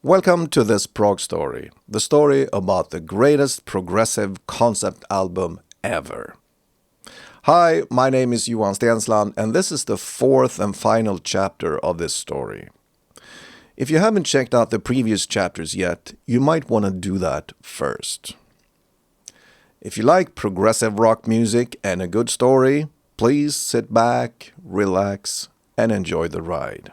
Welcome to this prog story, the story about the greatest progressive concept album ever. Hi, my name is Johan Steensland, and this is the fourth and final chapter of this story. If you haven't checked out the previous chapters yet, you might want to do that first. If you like progressive rock music and a good story, please sit back, relax, and enjoy the ride.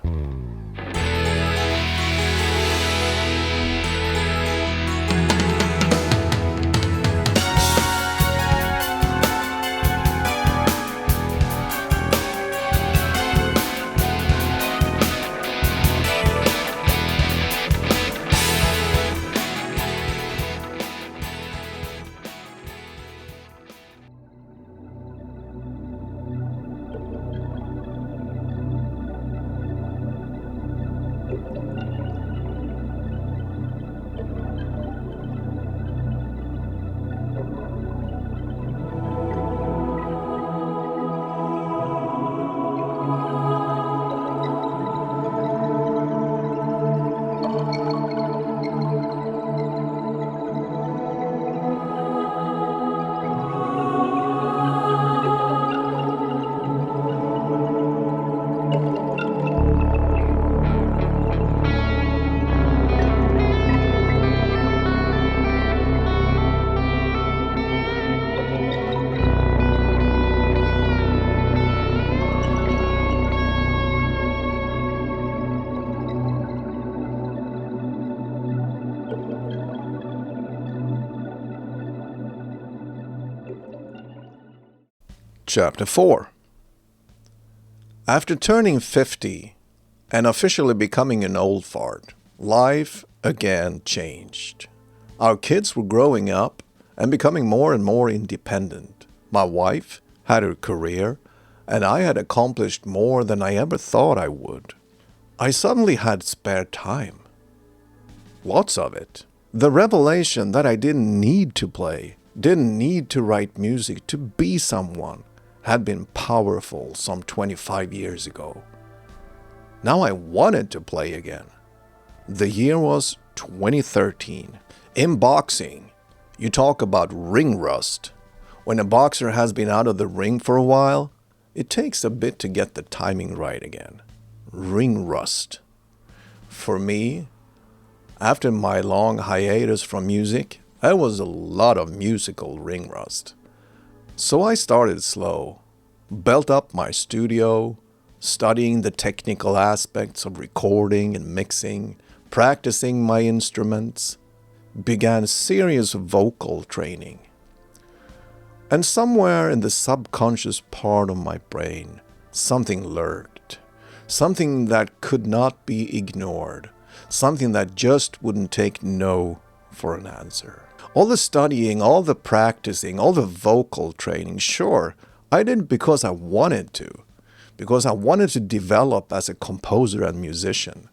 Chapter 4. After turning 50 and officially becoming an old fart, life again changed. Our kids were growing up and becoming more and more independent. My wife had her career, and I had accomplished more than I ever thought I would. I suddenly had spare time. Lots of it. The revelation that I didn't need to play, didn't need to write music to be someone, had been powerful some 25 years ago. Now I wanted to play again. The year was 2013. In boxing, you talk about ring rust. When a boxer has been out of the ring for a while, it takes a bit to get the timing right again. Ring rust. For me, after my long hiatus from music, there was a lot of musical ring rust. So I started slow, built up my studio, studying the technical aspects of recording and mixing, practicing my instruments, began serious vocal training. And somewhere in the subconscious part of my brain, something lurked, something that could not be ignored, something that just wouldn't take no for an answer. All the studying, all the practicing, all the vocal training, sure, I did it because I wanted to, because I wanted to develop as a composer and musician.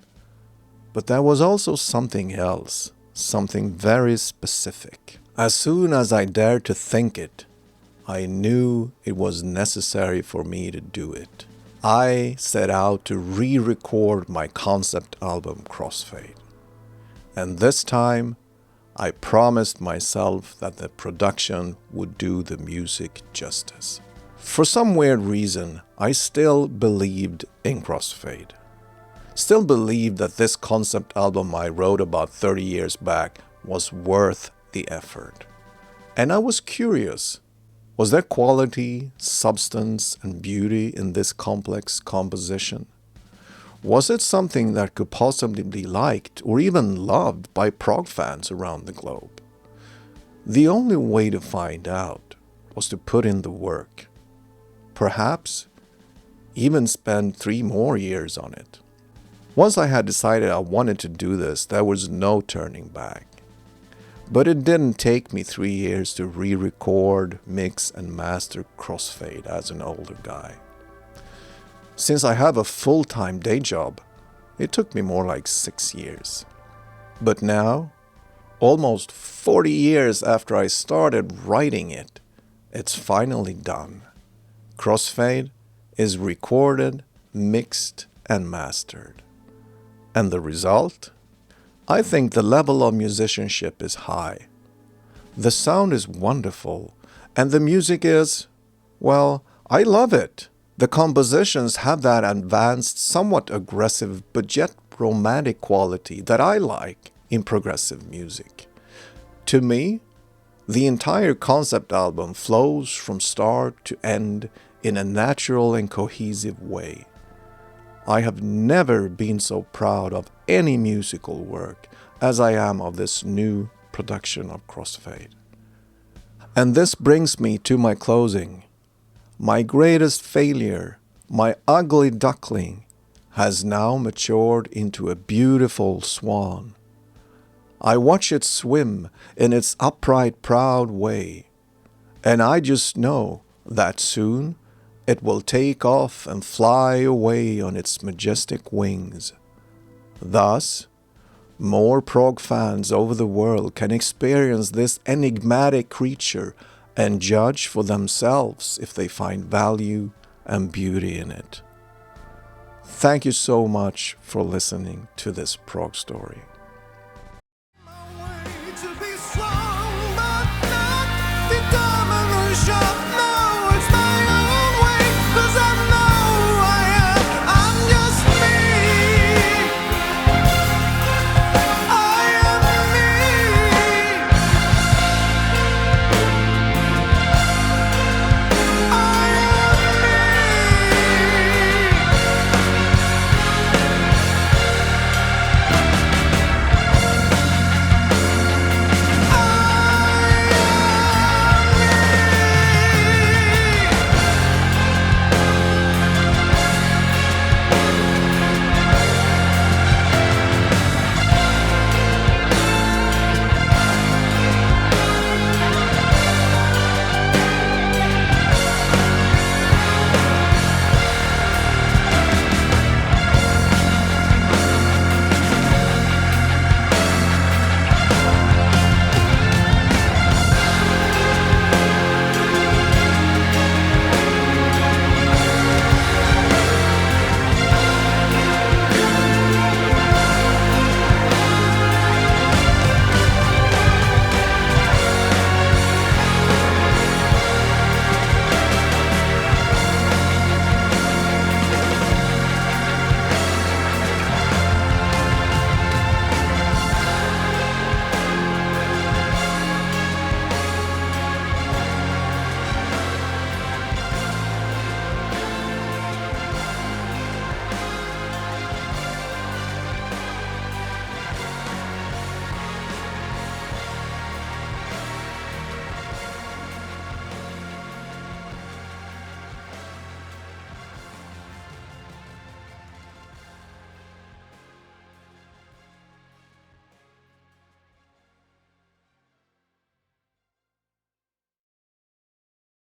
But there was also something else, something very specific. As soon as I dared to think it, I knew it was necessary for me to do it. I set out to re-record my concept album CROSSFADE. And this time, I promised myself that the production would do the music justice. For some weird reason, I still believed in CROSSFADE. Still believed that this concept album I wrote about 30 years back was worth the effort. And I was curious, was there quality, substance, and beauty in this complex composition? Was it something that could possibly be liked or even loved by prog fans around the globe? The only way to find out was to put in the work. Perhaps even spend 3 more years on it. Once I had decided I wanted to do this, there was no turning back. But it didn't take me 3 years to re-record, mix, and master CROSSFADE as an older guy. Since I have a full-time day job, it took me more like 6 years. But now, almost 40 years after I started writing it, it's finally done. CROSSFADE is recorded, mixed, and mastered. And the result? I think the level of musicianship is high. The sound is wonderful, and the music is, well, I love it. The compositions have that advanced, somewhat aggressive, but yet romantic quality that I like in progressive music. To me, the entire concept album flows from start to end in a natural and cohesive way. I have never been so proud of any musical work as I am of this new production of CROSSFADE. And this brings me to my closing. My greatest failure, my ugly duckling, has now matured into a beautiful swan. I watch it swim in its upright, proud way, and I just know that soon it will take off and fly away on its majestic wings. Thus, more prog fans over the world can experience this enigmatic creature and judge for themselves if they find value and beauty in it. Thank you so much for listening to this prog story. To be strong, but not determination.